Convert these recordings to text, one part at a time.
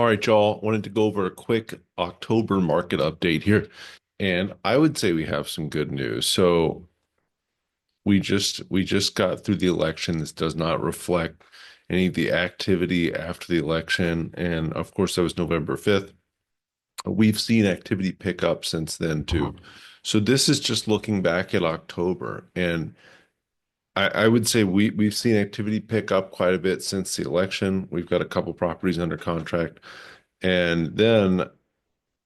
All right, y'all. Wanted to go over a quick October market update here. And I would say we have some good news. So we just got through the election. This does not reflect any of the activity after the election. And of course, that was November 5th. We've seen activity pick up since then too. So this is just looking back at October. And I would say we've seen activity pick up quite a bit since the election. We've got a couple properties under contract. And then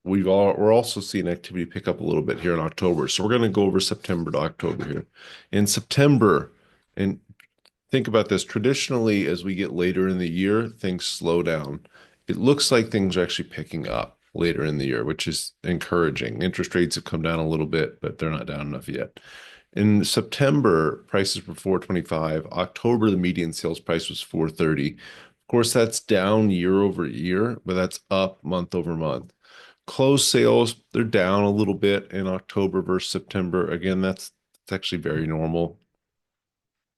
we're also seeing activity pick up a little bit here in October. So we're going to go over September to October here. In September, and think about this, traditionally, as we get later in the year, things slow down. It looks like things are actually picking up later in the year, which is encouraging. Interest rates have come down a little bit, but they're not down enough yet. In September, prices were 425. October, the median sales price was 430. Of course, that's down year over year, but that's up month over month. Closed sales, they're down a little bit in October versus September. Again, that's actually very normal.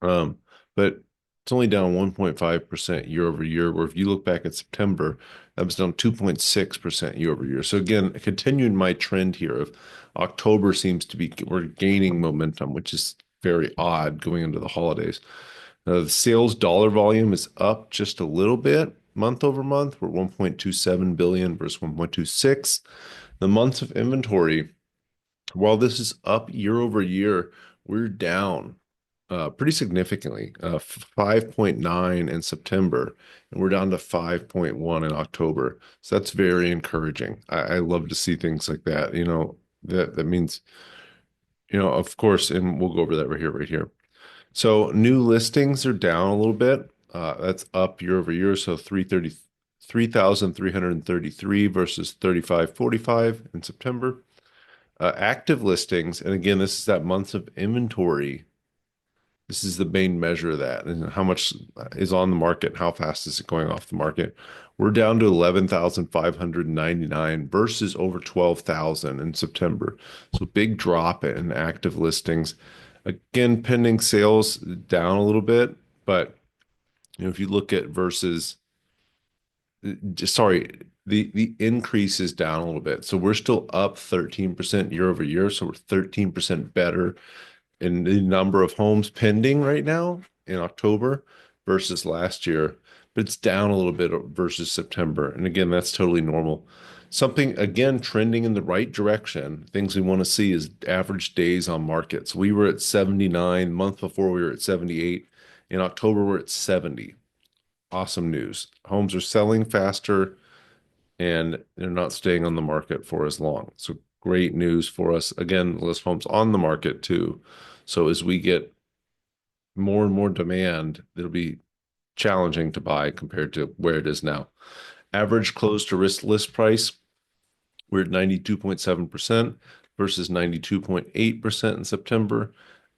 Um, but it's only down 1.5% year over year, where if you look back at September, that was down 2.6% year over year. So again, continuing my trend here of October seems to be we're gaining momentum, which is very odd going into the holidays. The sales dollar volume is up just a little bit month over month. We're 1.27 billion versus 1.26. The months of inventory, while this is up year over year, we're down pretty significantly, 5.9 in September, and we're down to 5.1 in October. So that's very encouraging. I love to see things like that. That means, of course, and we'll go over that right here. So new listings are down a little bit. That's up year over year. So 333 versus 3545 in September. Active listings, and again, this is that months of inventory. This is the main measure of that, and how much is on the market, how fast is it going off the market. We're down to 11,599 versus over 12,000 in September. So big drop in active listings. Again, pending sales down a little bit, but if you look at versus, sorry, the increase is down a little bit. So we're still up 13% year over year. So we're 13% better in the number of homes pending right now in October versus last year, but it's down a little bit versus September. And again, that's totally normal. Something again trending in the right direction. Things we want to see is average days on market. So we were at 79. Month before we were at 78. In October, we're at 70. Awesome news. Homes are selling faster and they're not staying on the market for as long. So great news for us. Again, list homes on the market too. So as we get more and more demand, it'll be challenging to buy compared to where it is now. Average close to risk list price, we're at 92.7% versus 92.8% in September.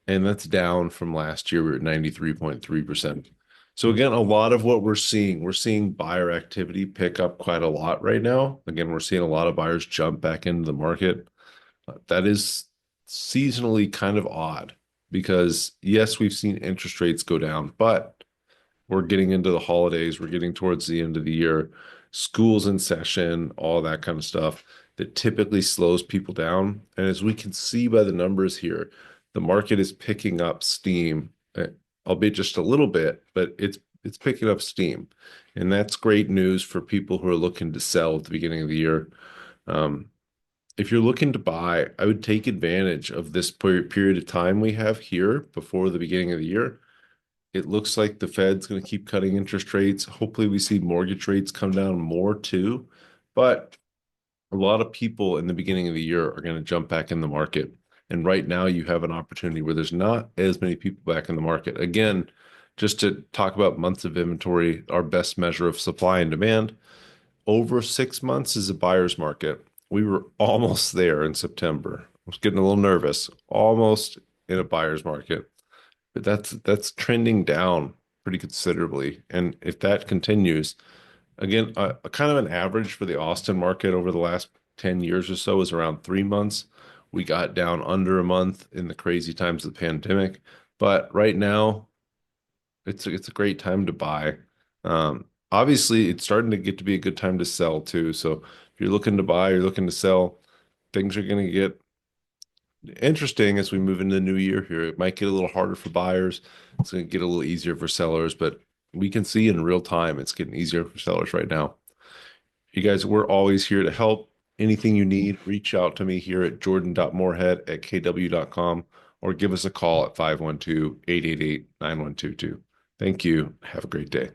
And that's down from last year. We were at 93.3%. So again, a lot of what we're seeing buyer activity pick up quite a lot right now. Again, we're seeing a lot of buyers jump back into the market. That is seasonally kind of odd because yes, we've seen interest rates go down, but we're getting into the holidays, we're getting towards the end of the year, school's in session, all that kind of stuff that typically slows people down. And as we can see by the numbers here, the market is picking up steam, albeit just a little bit, but it's picking up steam. And that's great news for people who are looking to sell at the beginning of the year. Um, if you're looking to buy, I would take advantage of this period of time we have here before the beginning of the year. It looks like the Fed's going to keep cutting interest rates. Hopefully, we see mortgage rates come down more too. But a lot of people in the beginning of the year are going to jump back in the market. And right now, you have an opportunity where there's not as many people back in the market. Again, just to talk about months of inventory, our best measure of supply and demand, over 6 months is a buyer's market. We were almost there in September. I was getting a little nervous, almost in a buyer's market, but that's trending down pretty considerably. And if that continues, again, a kind of an average for the Austin market over the last 10 years or so is around 3 months. We got down under a month in the crazy times of the pandemic, but right now it's a great time to buy. obviously it's starting to get to be a good time to sell too. So if you're looking to buy, you're looking to sell, things are going to get interesting as we move into the new year here. It might get a little harder for buyers. It's going to get a little easier for sellers, but we can see in real time it's getting easier for sellers right now. You guys, we're always here to help. Anything you need, reach out to me here at jordan.moorhead@kw.com or give us a call at 512-888-9122. Thank you. Have a great day.